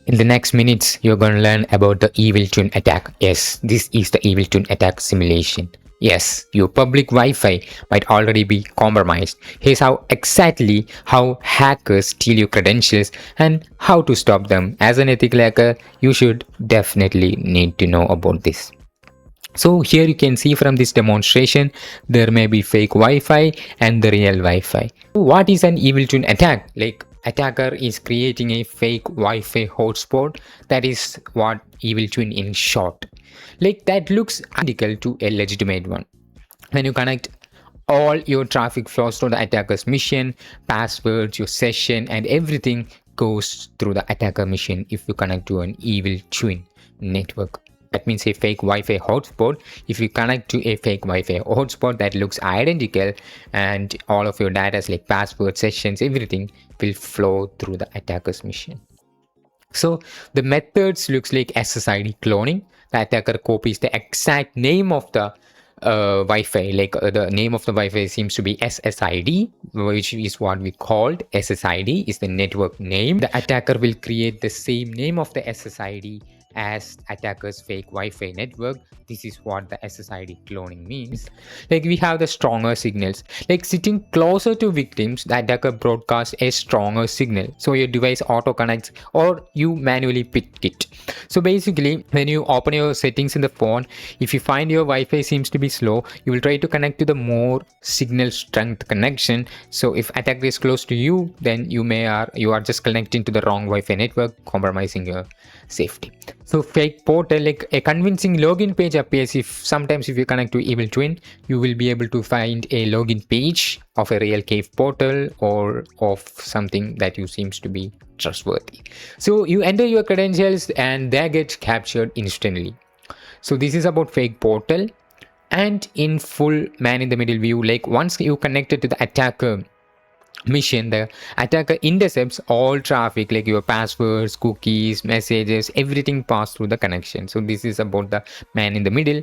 In the next minutes, you're going to learn about the evil twin attack. Yes, this is the evil twin attack simulation. Yes, your public Wi-Fi might already be compromised. Here's how hackers steal your credentials and how to stop them. As an ethical hacker, you should definitely need to know about this. So here you can see from this demonstration, there may be fake Wi-Fi and the real Wi-Fi. What is an evil twin attack? Like, attacker is creating a fake Wi-Fi hotspot. That is what evil twin in short. Like, that looks identical to a legitimate one. When you connect all your traffic flows to the attacker's machine, passwords, your session, and everything goes through the attacker machine if you connect to an evil twin network. That means a fake Wi-Fi hotspot. If you connect to a fake Wi-Fi hotspot that looks identical, and all of your data like password, sessions, everything will flow through the attacker's machine. So the methods looks like SSID cloning. The attacker copies the exact name of the Wi-Fi, the name of the Wi-Fi seems to be SSID, which is what we called SSID is the network name. The attacker will create the same name of the SSID as attacker's fake Wi-Fi network. This is what the SSID cloning means. Like, we have the stronger signals. Like, sitting closer to victims, the attacker broadcasts a stronger signal. So your device auto connects or you manually pick it. So basically, when you open your settings in the phone, if you find your Wi-Fi seems to be slow, you will try to connect to the more signal strength connection. So if attacker is close to you, then you are just connecting to the wrong Wi-Fi network, compromising your safety. So fake portal, like a convincing login page appears sometimes if you connect to evil twin, you will be able to find a login page of a real cave portal or of something that you seems to be trustworthy. So you enter your credentials and they get captured instantly. So this is about fake portal. And in full man in the middle view, like once you connected to the attacker mission, the attacker intercepts all traffic like your passwords, cookies, messages, everything passed through the connection. So this is about the man in the middle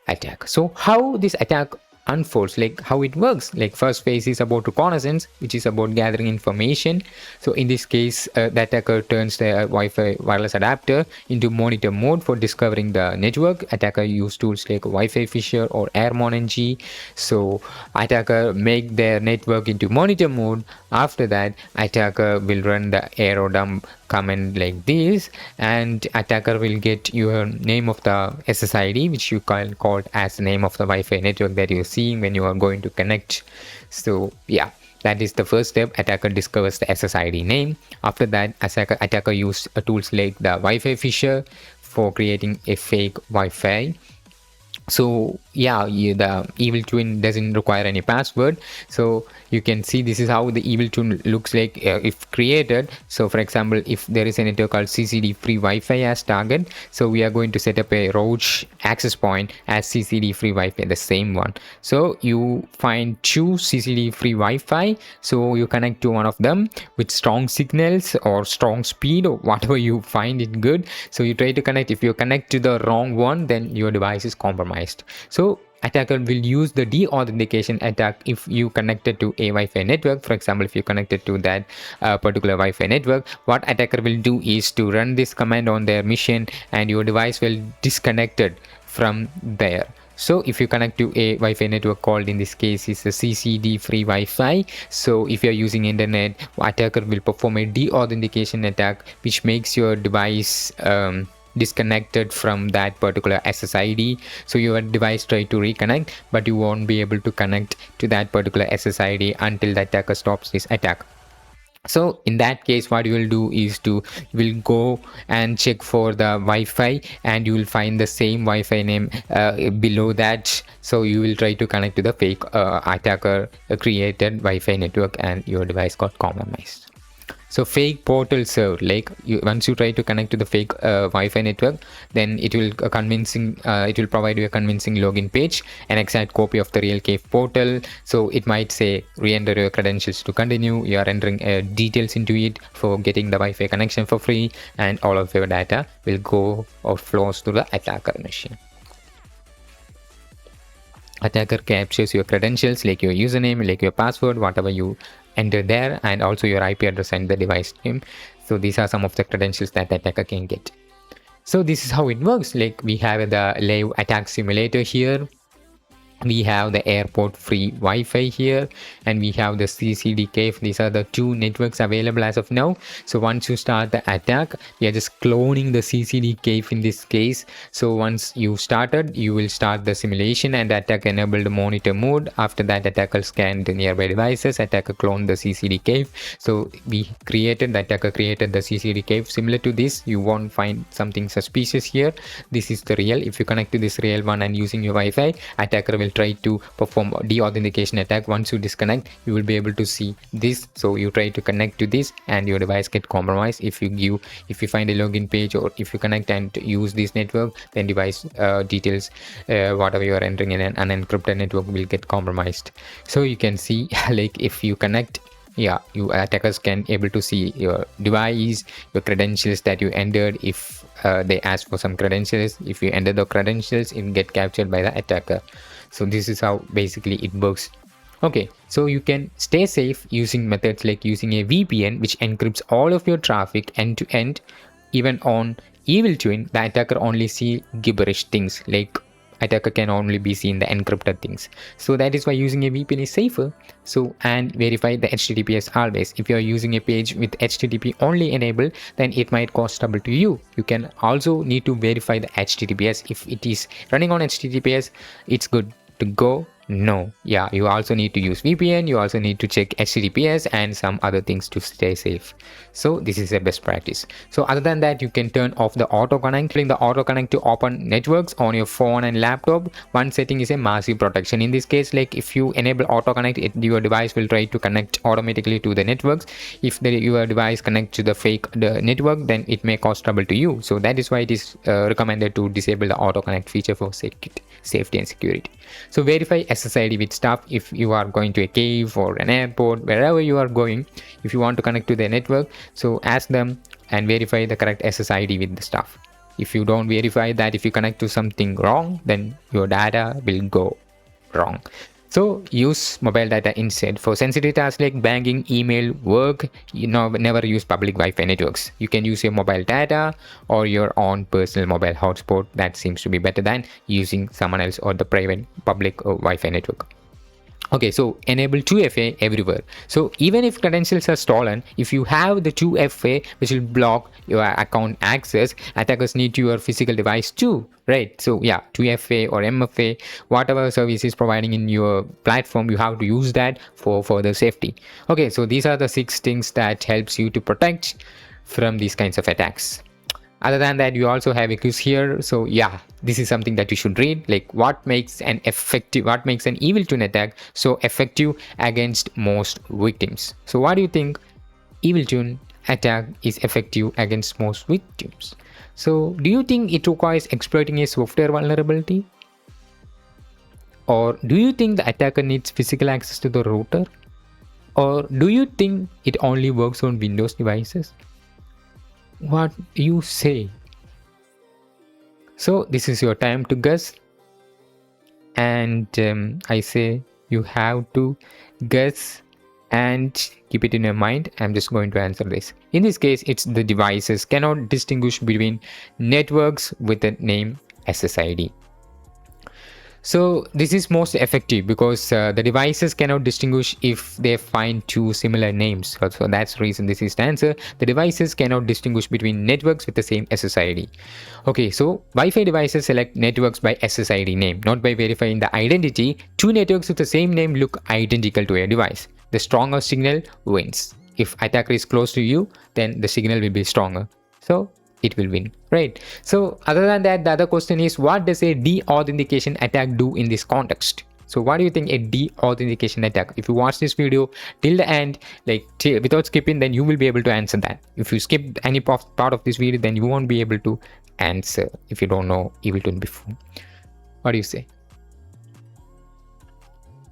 attack. So how this attack unfolds, like how it works. Like, first phase is about reconnaissance, which is about gathering information. So in this case, the attacker turns the Wi-Fi wireless adapter into monitor mode for discovering the network. Attacker use tools like Wi-Fi Fisher or AirmonNG. So attacker make their network into monitor mode. After that, attacker will run the arrow dump command like this, and attacker will get your name of the SSID, which you can call as the name of the Wi-Fi network that you're seeing when you are going to connect. So yeah, that is the first step. Attacker discovers the SSID name. After that, attacker use tools like the Wi-Fi Fisher for creating a fake Wi-Fi. So yeah, the evil twin doesn't require any password. So you can see this is how the evil twin looks like if created. So for example, if there is a network called CCD free Wi-Fi as target, so we are going to set up a roach access point as CCD free Wi-Fi, the same one. So you find two CCD free Wi-Fi, so you connect to one of them with strong signals or strong speed or whatever you find it good. So you try to connect. If you connect to the wrong one, then your device is compromised. So attacker will use the deauthentication attack if you connected to a Wi-Fi network. For example, if you connected to that particular Wi-Fi network, what attacker will do is to run this command on their machine and your device will disconnected from there. So if you connect to a Wi-Fi network called in this case is a CCD free Wi-Fi, so if you're using internet, attacker will perform a deauthentication attack which makes your device disconnected from that particular SSID. So your device try to reconnect, but you won't be able to connect to that particular SSID until the attacker stops this attack. So in that case, what you will do is you will go and check for the Wi-Fi and you will find the same Wi-Fi name below that. So you will try to connect to the fake attacker created Wi-Fi network and your device got compromised. So fake portal server, like once you try to connect to the fake Wi-Fi network, then it will provide you a convincing login page, an exact copy of the real cave portal. So it might say re-enter your credentials to continue. You are entering details into it for getting the Wi-Fi connection for free, and all of your data will go or flows to the attacker machine. Attacker captures your credentials, like your username, like your password, whatever you enter there, and also your IP address and the device name. So these are some of the credentials that the attacker can get. So this is how it works. Like we have the live attack simulator here. We have the airport free Wi-Fi here, and we have the CCD cave. These are the two networks available as of now. So once you start the attack, we are just cloning the CCD cave in this case. So once you started, you will start the simulation and the attack enabled monitor mode. After that, attacker scanned the nearby devices, attacker cloned the CCD cave. So the attacker created the CCD cave. Similar to this, you won't find something suspicious here. This is the real. If you connect to this real one and using your Wi-Fi, attacker will try to perform de-authentication attack. Once you disconnect, you will be able to see this. So you try to connect to this and your device get compromised. If you find a login page, or if you connect and use this network, then device details, whatever you are entering in an unencrypted network, will get compromised. So you can see like if you connect, attackers can able to see your device, your credentials that you entered. If they ask for some credentials, if you enter the credentials, it get captured by the attacker. So this is how basically it works. Okay, so you can stay safe using methods like using a VPN, which encrypts all of your traffic end to end. Even on Evil Twin, the attacker only see gibberish things, like attacker can only be seen the encrypted things. So that is why using a VPN is safer. So, and verify the HTTPS always. If you are using a page with HTTP only enabled, then it might cause trouble to you. You can also need to verify the HTTPS. If it is running on HTTPS, it's good to go. No, you also need to use VPN. You also need to check HTTPS and some other things to stay safe. So this is a best practice. So other than that, you can turn off the auto connect. The auto connect to open networks on your phone and laptop. One setting is a massive protection. In this case, like if you enable auto connect, your device will try to connect automatically to the networks. If your device connects to the network, then it may cause trouble to you. So that is why it is recommended to disable the auto connect feature for safety and security. So verify SSID with stuff. If you are going to a cave or an airport, wherever you are going, if you want to connect to the network, so ask them and verify the correct SSID with the stuff. If you don't verify that, if you connect to something wrong, then your data will go wrong. So use mobile data instead. For sensitive tasks like banking, email, work, never use public Wi-Fi networks. You can use your mobile data or your own personal mobile hotspot. That seems to be better than using someone else or the private public Wi-Fi network. Okay, so enable 2FA everywhere. So even if credentials are stolen, if you have the 2FA, which will block your account access, attackers need your physical device too, right? So 2FA or MFA, whatever service is providing in your platform, you have to use that for further safety. Okay, so these are the 6 things that helps you to protect from these kinds of attacks. Other than that, you also have a quiz here. So this is something that you should read, like what makes an Evil Twin attack so effective against most victims. So what do you think Evil Twin attack is effective against most victims? So do you think it requires exploiting a software vulnerability? Or do you think the attacker needs physical access to the router? Or do you think it only works on Windows devices? What you say? So this is your time to guess, and I say you have to guess and keep it in your mind. I'm just going to answer this. In this case, it's the devices cannot distinguish between networks with the name SSID. So this is most effective because the devices cannot distinguish if they find 2 similar names. So that's the reason this is the answer. The devices cannot distinguish between networks with the same SSID. Okay, so Wi-Fi devices select networks by SSID name, not by verifying the identity. 2 networks with the same name look identical to a device. The stronger signal wins. If attacker is close to you, then the signal will be stronger. So it will win, right? So other than that, the other question is, what does a de-authentication attack do in this context? So what do you think a de-authentication attack? If you watch this video till the end, without skipping, then you will be able to answer that. If you skip any part of this video, then you won't be able to answer if you don't know Evil Twin before. What do you say?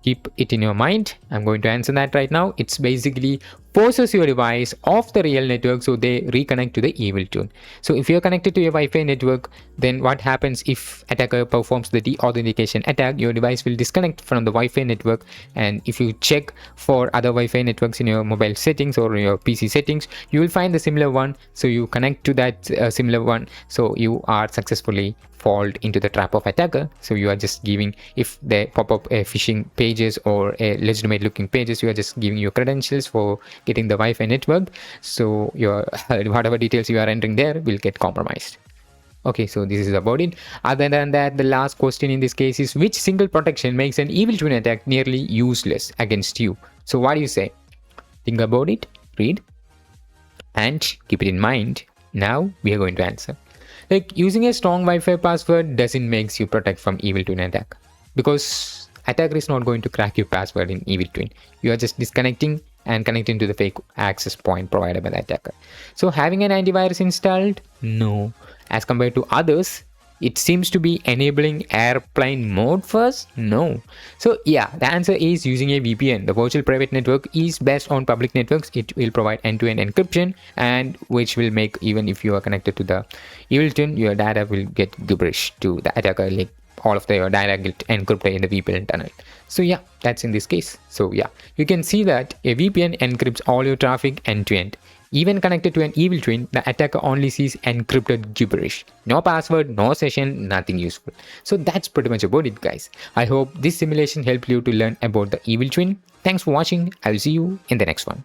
keep it in your mind. I'm going to answer that right now. It's basically forces your device off the real network so they reconnect to the evil tune. So if you're connected to a Wi-Fi network, then what happens if attacker performs the deauthentication attack, your device will disconnect from the Wi-Fi network. And if you check for other Wi-Fi networks in your mobile settings or your PC settings, you will find the similar one. So you connect to that similar one, so you are successfully fall into the trap of attacker. So you are just giving, if they pop up a phishing pages or a legitimate looking pages, you are just giving your credentials for getting the Wi-Fi network. So your whatever details you are entering there will get compromised. Okay, so this is about it. Other than that, the last question in this case is, which single protection makes an evil twin attack nearly useless against you? So what do you say? Think about it, read, and keep it in mind. Now we are going to answer. Like, using a strong Wi-Fi password doesn't make you protect from evil twin attack, because attacker is not going to crack your password in evil twin. You are just disconnecting and connecting to the fake access point provided by the attacker. So having an antivirus installed? No. As compared to others, it seems to be enabling airplane mode first? No. So yeah, the answer is using a VPN. The virtual private network is based on public networks. It will provide end-to-end encryption, and which will make, even if you are connected to the evil twin, your data will get gibberish to the attacker. Like, all of your data get encrypted in the VPN tunnel. So yeah, that's in this case. So yeah, you can see that a VPN encrypts all your traffic end to end. Even connected to an evil twin, the attacker only sees encrypted gibberish. No password, no session, nothing useful. So that's pretty much about it, guys. I hope this simulation helped you to learn about the evil twin. Thanks for watching. I will see you in the next one.